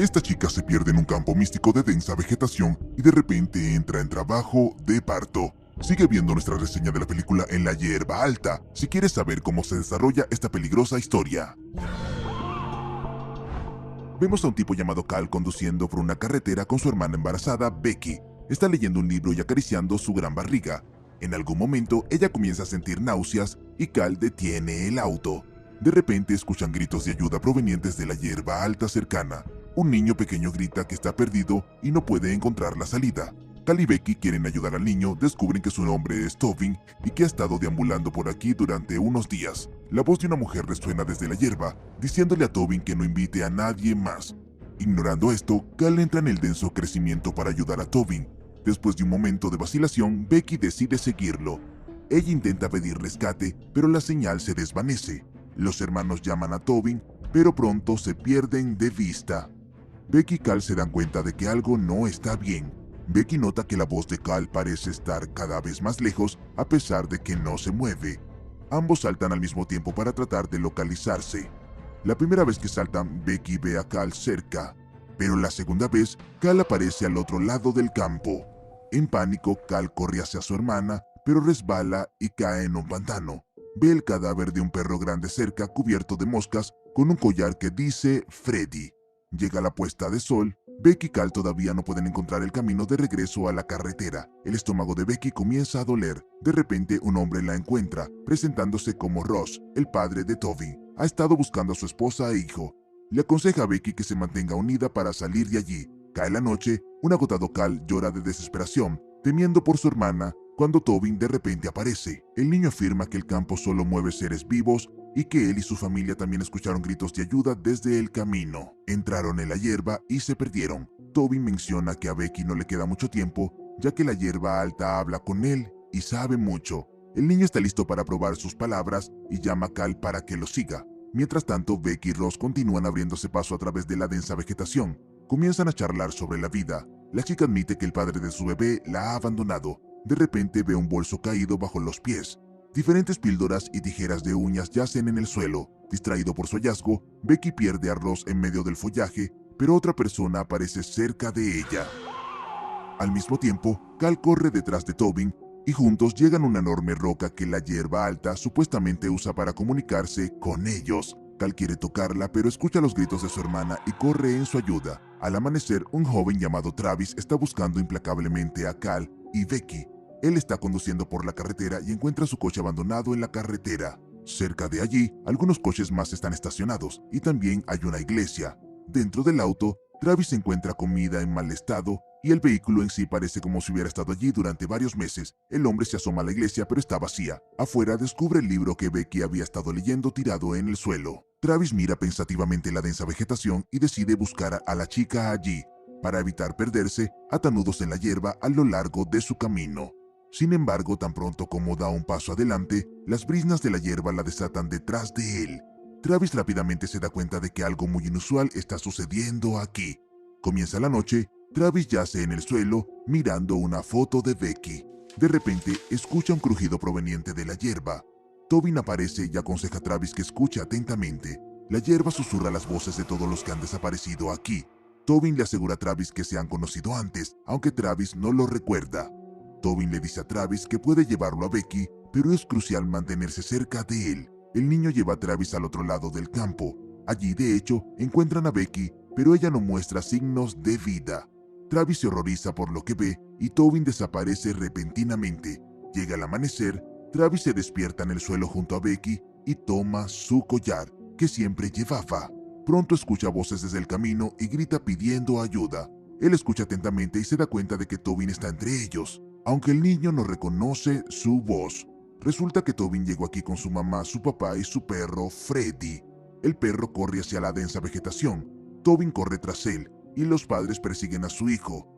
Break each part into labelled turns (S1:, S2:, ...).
S1: Esta chica se pierde en un campo místico de densa vegetación y de repente entra en trabajo de parto. Sigue viendo nuestra reseña de la película En la hierba alta, si quieres saber cómo se desarrolla esta peligrosa historia. Vemos a un tipo llamado Cal conduciendo por una carretera con su hermana embarazada, Becky. Está leyendo un libro y acariciando su gran barriga. En algún momento, ella comienza a sentir náuseas y Cal detiene el auto. De repente escuchan gritos de ayuda provenientes de la hierba alta cercana. Un niño pequeño grita que está perdido y no puede encontrar la salida. Cal y Becky quieren ayudar al niño, descubren que su nombre es Tobin y que ha estado deambulando por aquí durante unos días. La voz de una mujer resuena desde la hierba, diciéndole a Tobin que no invite a nadie más. Ignorando esto, Cal entra en el denso crecimiento para ayudar a Tobin. Después de un momento de vacilación, Becky decide seguirlo. Ella intenta pedir rescate, pero la señal se desvanece. Los hermanos llaman a Tobin, pero pronto se pierden de vista. Becky y Cal se dan cuenta de que algo no está bien. Becky nota que la voz de Cal parece estar cada vez más lejos a pesar de que no se mueve. Ambos saltan al mismo tiempo para tratar de localizarse. La primera vez que saltan, Becky ve a Cal cerca, pero la segunda vez, Cal aparece al otro lado del campo. En pánico, Cal corre hacia su hermana, pero resbala y cae en un pantano. Ve el cadáver de un perro grande cerca cubierto de moscas con un collar que dice Freddy. Llega la puesta de sol. Becky y Cal todavía no pueden encontrar el camino de regreso a la carretera. El estómago de Becky comienza a doler. De repente, un hombre la encuentra, presentándose como Ross, el padre de Tobin. Ha estado buscando a su esposa e hijo. Le aconseja a Becky que se mantenga unida para salir de allí. Cae la noche, un agotado Cal llora de desesperación, temiendo por su hermana, cuando Tobin de repente aparece. El niño afirma que el campo solo mueve seres vivos y que él y su familia también escucharon gritos de ayuda desde el camino. Entraron en la hierba y se perdieron. Tobin menciona que a Becky no le queda mucho tiempo, ya que la hierba alta habla con él y sabe mucho. El niño está listo para probar sus palabras y llama a Cal para que lo siga. Mientras tanto, Becky y Ross continúan abriéndose paso a través de la densa vegetación. Comienzan a charlar sobre la vida. La chica admite que el padre de su bebé la ha abandonado. De repente ve un bolso caído bajo los pies. Diferentes píldoras y tijeras de uñas yacen en el suelo. Distraído por su hallazgo, Becky pierde a Ross en medio del follaje, pero otra persona aparece cerca de ella. Al mismo tiempo, Cal corre detrás de Tobin y juntos llegan a una enorme roca que la hierba alta supuestamente usa para comunicarse con ellos. Cal quiere tocarla, pero escucha los gritos de su hermana y corre en su ayuda. Al amanecer, un joven llamado Travis está buscando implacablemente a Cal y Becky. Él está conduciendo por la carretera y encuentra su coche abandonado en la carretera. Cerca de allí, algunos coches más están estacionados y también hay una iglesia. Dentro del auto, Travis encuentra comida en mal estado y el vehículo en sí parece como si hubiera estado allí durante varios meses. El hombre se asoma a la iglesia pero está vacía. Afuera descubre el libro que Becky había estado leyendo tirado en el suelo. Travis mira pensativamente la densa vegetación y decide buscar a la chica allí, para evitar perderse, ata nudos en la hierba a lo largo de su camino. Sin embargo, tan pronto como da un paso adelante, las briznas de la hierba la desatan detrás de él. Travis rápidamente se da cuenta de que algo muy inusual está sucediendo aquí. Comienza la noche, Travis yace en el suelo mirando una foto de Becky. De repente, escucha un crujido proveniente de la hierba. Tobin aparece y aconseja a Travis que escuche atentamente. La hierba susurra las voces de todos los que han desaparecido aquí. Tobin le asegura a Travis que se han conocido antes, aunque Travis no lo recuerda. Tobin le dice a Travis que puede llevarlo a Becky, pero es crucial mantenerse cerca de él. El niño lleva a Travis al otro lado del campo. Allí, de hecho, encuentran a Becky, pero ella no muestra signos de vida. Travis se horroriza por lo que ve y Tobin desaparece repentinamente. Llega el amanecer, Travis se despierta en el suelo junto a Becky y toma su collar, que siempre llevaba. Pronto escucha voces desde el camino y grita pidiendo ayuda. Él escucha atentamente y se da cuenta de que Tobin está entre ellos, aunque el niño no reconoce su voz. Resulta que Tobin llegó aquí con su mamá, su papá y su perro Freddy. El perro corre hacia la densa vegetación. Tobin corre tras él y los padres persiguen a su hijo.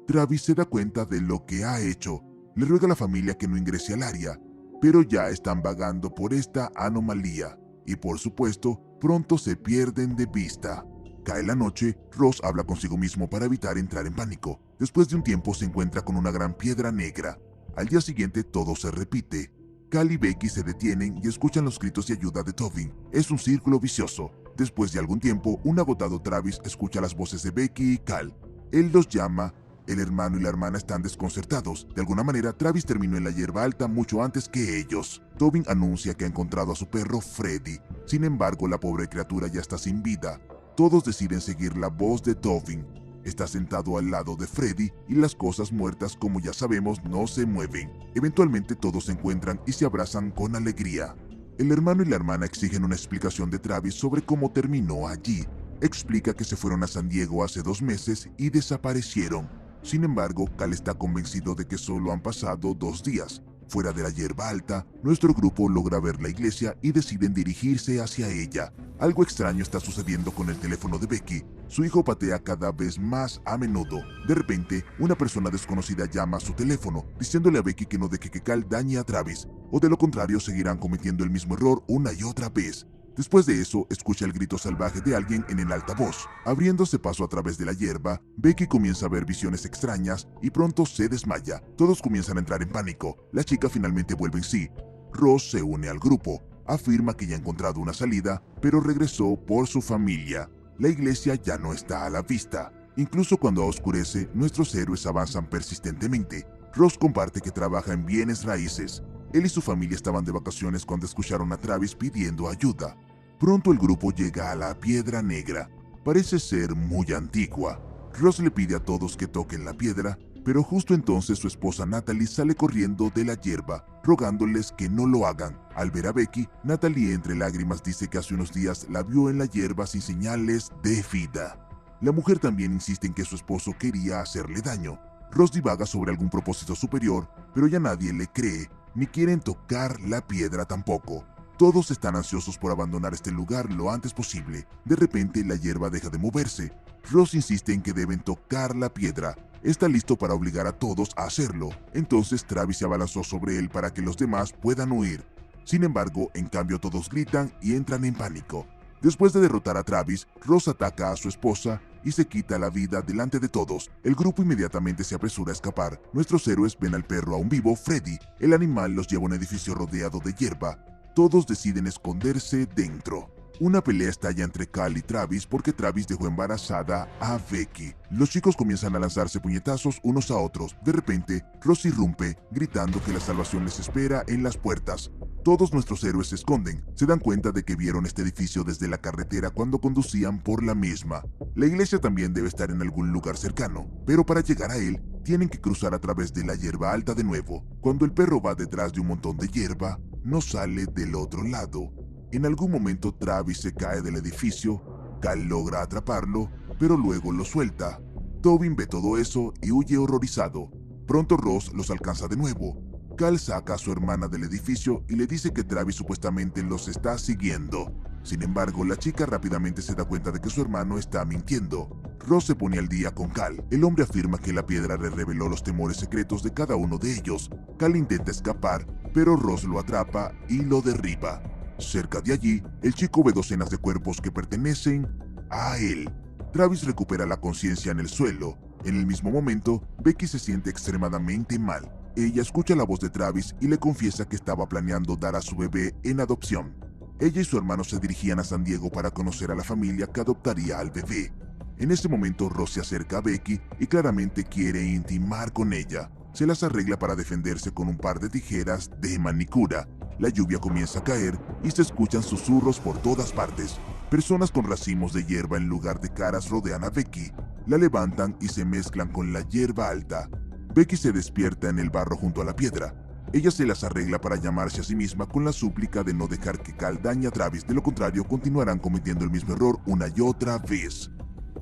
S1: Travis se da cuenta de lo que ha hecho. Le ruega a la familia que no ingrese al área, pero ya están vagando por esta anomalía y por supuesto pronto se pierden de vista. Cae la noche, Ross habla consigo mismo para evitar entrar en pánico. Después de un tiempo se encuentra con una gran piedra negra. Al día siguiente todo se repite. Cal y Becky se detienen y escuchan los gritos de ayuda de Tobin. Es un círculo vicioso. Después de algún tiempo, un agotado Travis escucha las voces de Becky y Cal. Él los llama. El hermano y la hermana están desconcertados. De alguna manera, Travis terminó en la hierba alta mucho antes que ellos. Tobin anuncia que ha encontrado a su perro Freddy. Sin embargo, la pobre criatura ya está sin vida. Todos deciden seguir la voz de Tobin. Está sentado al lado de Freddy y las cosas muertas, como ya sabemos, no se mueven. Eventualmente todos se encuentran y se abrazan con alegría. El hermano y la hermana exigen una explicación de Travis sobre cómo terminó allí. Explica que se fueron a San Diego hace 2 meses y desaparecieron. Sin embargo, Cal está convencido de que solo han pasado 2 días. Fuera de la hierba alta, nuestro grupo logra ver la iglesia y deciden dirigirse hacia ella. Algo extraño está sucediendo con el teléfono de Becky. Su hijo patea cada vez más a menudo. De repente, una persona desconocida llama a su teléfono, diciéndole a Becky que no deje que Cal dañe a Travis, o de lo contrario seguirán cometiendo el mismo error una y otra vez. Después de eso, escucha el grito salvaje de alguien en el altavoz. Abriéndose paso a través de la hierba, Becky comienza a ver visiones extrañas y pronto se desmaya. Todos comienzan a entrar en pánico. La chica finalmente vuelve en sí. Ross se une al grupo. Afirma que ya ha encontrado una salida, pero regresó por su familia. La iglesia ya no está a la vista. Incluso cuando oscurece, nuestros héroes avanzan persistentemente. Ross comparte que trabaja en bienes raíces. Él y su familia estaban de vacaciones cuando escucharon a Travis pidiendo ayuda. Pronto el grupo llega a la Piedra Negra. Parece ser muy antigua. Ross le pide a todos que toquen la piedra, pero justo entonces su esposa Natalie sale corriendo de la hierba, rogándoles que no lo hagan. Al ver a Becky, Natalie entre lágrimas dice que hace unos días la vio en la hierba sin señales de vida. La mujer también insiste en que su esposo quería hacerle daño. Ross divaga sobre algún propósito superior, pero ya nadie le cree, ni quieren tocar la piedra tampoco. Todos están ansiosos por abandonar este lugar lo antes posible. De repente, la hierba deja de moverse. Ross insiste en que deben tocar la piedra. Está listo para obligar a todos a hacerlo. Entonces Travis se abalanzó sobre él para que los demás puedan huir. Sin embargo, en cambio todos gritan y entran en pánico. Después de derrotar a Travis, Ross ataca a su esposa y se quita la vida delante de todos. El grupo inmediatamente se apresura a escapar. Nuestros héroes ven al perro aún vivo, Freddy. El animal los lleva a un edificio rodeado de hierba. Todos deciden esconderse dentro. Una pelea estalla entre Cal y Travis porque Travis dejó embarazada a Becky. Los chicos comienzan a lanzarse puñetazos unos a otros. De repente, Ross irrumpe, gritando que la salvación les espera en las puertas. Todos nuestros héroes se esconden. Se dan cuenta de que vieron este edificio desde la carretera cuando conducían por la misma. La iglesia también debe estar en algún lugar cercano, pero para llegar a él, tienen que cruzar a través de la hierba alta de nuevo. Cuando el perro va detrás de un montón de hierba, no sale del otro lado. En algún momento Travis se cae del edificio. Cal logra atraparlo, pero luego lo suelta. Tobin ve todo eso y huye horrorizado. Pronto Ross los alcanza de nuevo. Cal saca a su hermana del edificio y le dice que Travis supuestamente los está siguiendo. Sin embargo, la chica rápidamente se da cuenta de que su hermano está mintiendo. Ross se pone al día con Cal. El hombre afirma que la piedra le reveló los temores secretos de cada uno de ellos. Cal intenta escapar, pero Ross lo atrapa y lo derriba. Cerca de allí, el chico ve docenas de cuerpos que pertenecen a él. Travis recupera la conciencia en el suelo. En el mismo momento, Becky se siente extremadamente mal. Ella escucha la voz de Travis y le confiesa que estaba planeando dar a su bebé en adopción. Ella y su hermano se dirigían a San Diego para conocer a la familia que adoptaría al bebé. En ese momento, Ross se acerca a Becky y claramente quiere intimar con ella. Se las arregla para defenderse con un par de tijeras de manicura. La lluvia comienza a caer y se escuchan susurros por todas partes. Personas con racimos de hierba en lugar de caras rodean a Becky. La levantan y se mezclan con la hierba alta. Becky se despierta en el barro junto a la piedra. Ella se las arregla para llamarse a sí misma con la súplica de no dejar que Cal dañe a Travis, de lo contrario continuarán cometiendo el mismo error una y otra vez.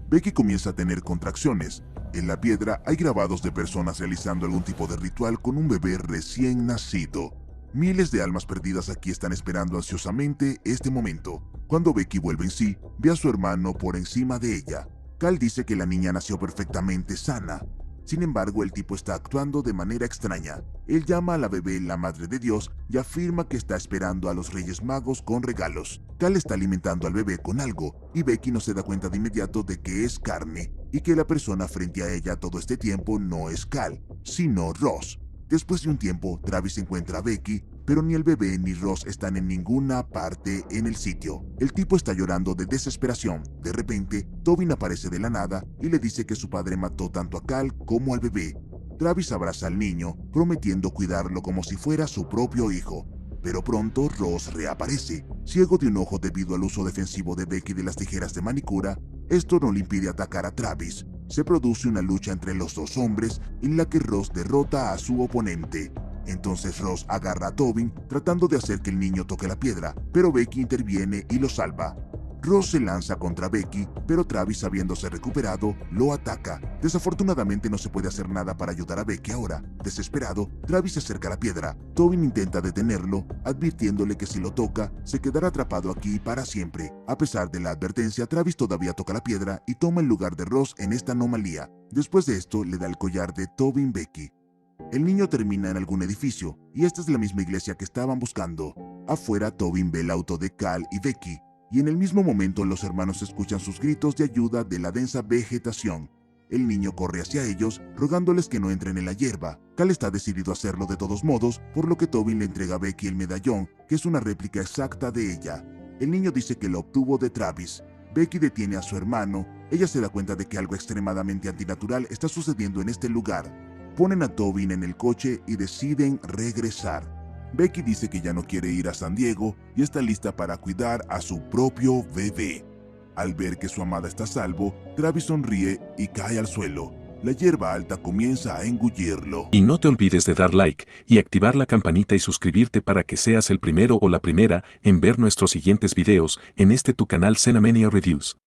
S1: Becky comienza a tener contracciones. En la piedra hay grabados de personas realizando algún tipo de ritual con un bebé recién nacido. Miles de almas perdidas aquí están esperando ansiosamente este momento. Cuando Becky vuelve en sí, ve a su hermano por encima de ella. Cal dice que la niña nació perfectamente sana. Sin embargo, el tipo está actuando de manera extraña. Él llama a la bebé la Madre de Dios y afirma que está esperando a los Reyes Magos con regalos. Cal está alimentando al bebé con algo y Becky no se da cuenta de inmediato de que es carne y que la persona frente a ella todo este tiempo no es Cal, sino Ross. Después de un tiempo, Travis encuentra a Becky, pero ni el bebé ni Ross están en ninguna parte en el sitio. El tipo está llorando de desesperación. De repente, Tobin aparece de la nada y le dice que su padre mató tanto a Cal como al bebé. Travis abraza al niño, prometiendo cuidarlo como si fuera su propio hijo. Pero pronto Ross reaparece, ciego de un ojo debido al uso defensivo de Becky de las tijeras de manicura. Esto no le impide atacar a Travis. Se produce una lucha entre los dos hombres en la que Ross derrota a su oponente. Entonces Ross agarra a Tobin tratando de hacer que el niño toque la piedra, pero Becky interviene y lo salva. Ross se lanza contra Becky, pero Travis, habiéndose recuperado, lo ataca. Desafortunadamente no se puede hacer nada para ayudar a Becky ahora. Desesperado, Travis se acerca a la piedra. Tobin intenta detenerlo, advirtiéndole que si lo toca, se quedará atrapado aquí para siempre. A pesar de la advertencia, Travis todavía toca la piedra y toma el lugar de Ross en esta anomalía. Después de esto, le da el collar de Tobin Becky. El niño termina en algún edificio, y esta es la misma iglesia que estaban buscando. Afuera, Tobin ve el auto de Cal y Becky, y en el mismo momento los hermanos escuchan sus gritos de ayuda de la densa vegetación. El niño corre hacia ellos, rogándoles que no entren en la hierba. Cal está decidido a hacerlo de todos modos, por lo que Tobin le entrega a Becky el medallón, que es una réplica exacta de ella. El niño dice que lo obtuvo de Travis. Becky detiene a su hermano. Ella se da cuenta de que algo extremadamente antinatural está sucediendo en este lugar. Ponen a Tobin en el coche y deciden regresar. Becky dice que ya no quiere ir a San Diego y está lista para cuidar a su propio bebé. Al ver que su amada está a salvo, Travis sonríe y cae al suelo. La hierba alta comienza a engullirlo.
S2: Y no te olvides de dar like y activar la campanita y suscribirte para que seas el primero o la primera en ver nuestros siguientes videos en este tu canal Cenamania Reviews.